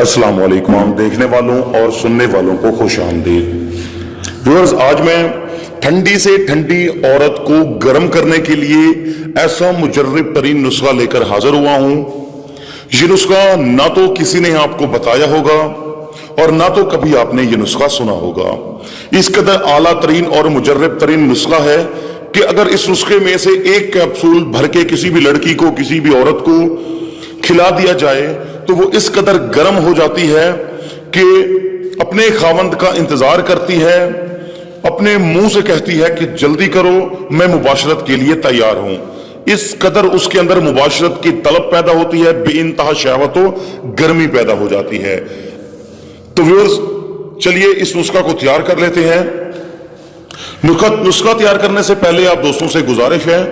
अस्सलाम वालेकुम देखने वालों और सुनने वालों को खुश आमदीद। व्यूअर्स, आज मैं ठंडी से ठंडी औरत को गर्म करने के लिए ऐसा मुजर्रब तरीन नुस्खा लेकर हाजिर हुआ हूं। ये नुस्खा ना तो किसी ने आपको बताया होगा और ना तो कभी आपने ये नुस्खा सुना होगा। इस कदर आला तरीन और मुजर्रब तरीन नुस्खा है कि अगर इस नुस्खे में से एक कैप्सूल भर के किसी भी लड़की को, किसी भी औरत को खिला दिया जाए तो वो इस कदर गर्म हो जाती है कि अपने खावंद का इंतजार करती है, अपने मुंह से कहती है कि जल्दी करो, मैं मुबाशरत के लिए तैयार हूं। इस कदर उसके अंदर मुबाशरत की तलब पैदा होती है, बेइंतहा शहवतो गर्मी पैदा हो जाती है। तो व्यूअर्स, चलिए इस नुस्खा को तैयार कर लेते हैं। नुस्खा तैयार करने से पहले आप दोस्तों से गुजारिश है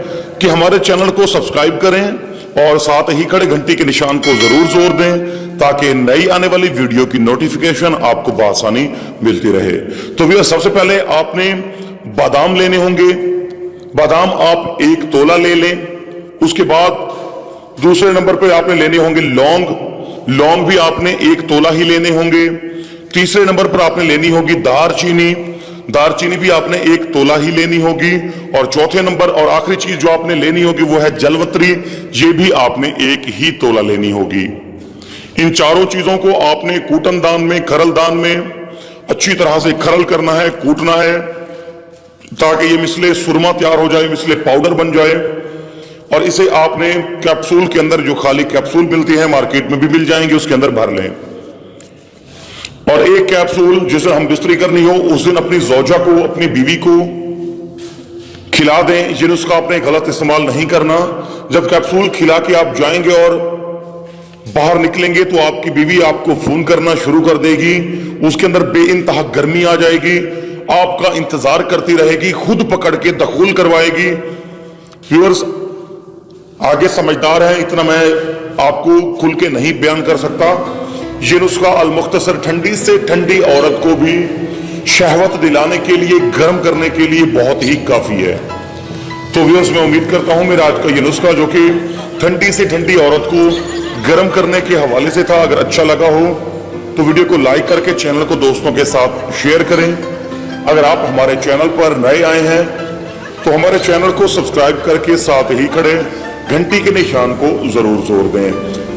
कि हमारे चैनल को सब्सक्राइब करें और साथ ही खड़े घंटी के निशान को जरूर जोर दें ताकि नई आने वाली वीडियो की नोटिफिकेशन आपको बआसानी मिलती रहे। तो भैया, सबसे पहले आपने बादाम लेने होंगे। बादाम आप 1 तोला ले लें। उसके बाद दूसरे नंबर पे आपने लेने होंगे लौंग। लौंग भी आपने 1 तोला ही लेने होंगे। तीसरे नंबर पर आपने लेनी होगी दारचीनी। दारचीनी भी आपने 1 तोला ही लेनी होगी। और चौथे नंबर और आखिरी चीज जो आपने लेनी होगी वो है जलवत्री। ये भी आपने 1 ही तोला लेनी होगी। इन चारों चीजों को आपने कूटन दान में, खरल दान में अच्छी तरह से खरल करना है, कूटना है ताकि ये मिसले सुरमा तैयार हो जाए, मिसले पाउडर बन जाए। और इसे आपने कैप्सूल के अंदर, जो खाली कैप्सूल मिलती है मार्केट में भी मिल जाएंगे, उसके अंदर भर लें। और 1 कैप्सूल जिस दिन हम बिस्तरी करनी हो उस दिन अपनी ज़ौजा को, अपनी बीवी को खिला दें। ये नुस्खा आपने गलत इस्तेमाल नहीं करना। जब कैप्सूल खिला के आप जाएंगे और बाहर निकलेंगे तो आपकी बीवी आपको फोन करना शुरू कर देगी। उसके अंदर बेइंतहा गर्मी आ जाएगी, आपका इंतजार करती रहेगी, खुद पकड़ के दखूल करवाएगी। व्यूअर्स, आगे समझदार है, इतना मैं आपको खुल के नहीं बयान कर सकता। ये नुस्खा अल-मुख्तसर ठंडी से ठंडी औरत को भी शहवत दिलाने के लिए, गर्म करने के लिए बहुत ही काफी है। तो व्यूअर्स, मैं उम्मीद करता हूं मेरा आज का ये नुस्खा जो कि ठंडी से ठंडी औरत को गर्म करने के हवाले से था, अगर अच्छा लगा हो तो वीडियो को लाइक करके चैनल को दोस्तों के साथ शेयर करें। अगर आप हमारे चैनल पर नए आए हैं तो हमारे चैनल को सब्सक्राइब करके साथ ही खड़े घंटी के निशान को जरूर जोर दें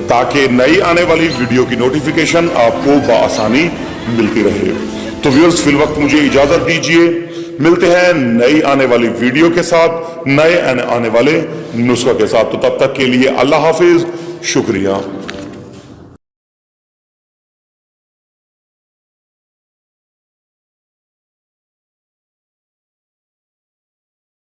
ताकि नई आने वाली वीडियो की नोटिफिकेशन आपको बआसानी मिलती रहे। तो व्यूअर्स, फिल वक्त मुझे इजाजत दीजिए। मिलते हैं नई आने वाली वीडियो के साथ, नए आने वाले नुस्खा के साथ। तो तब तक के लिए अल्लाह हाफिज, शुक्रिया।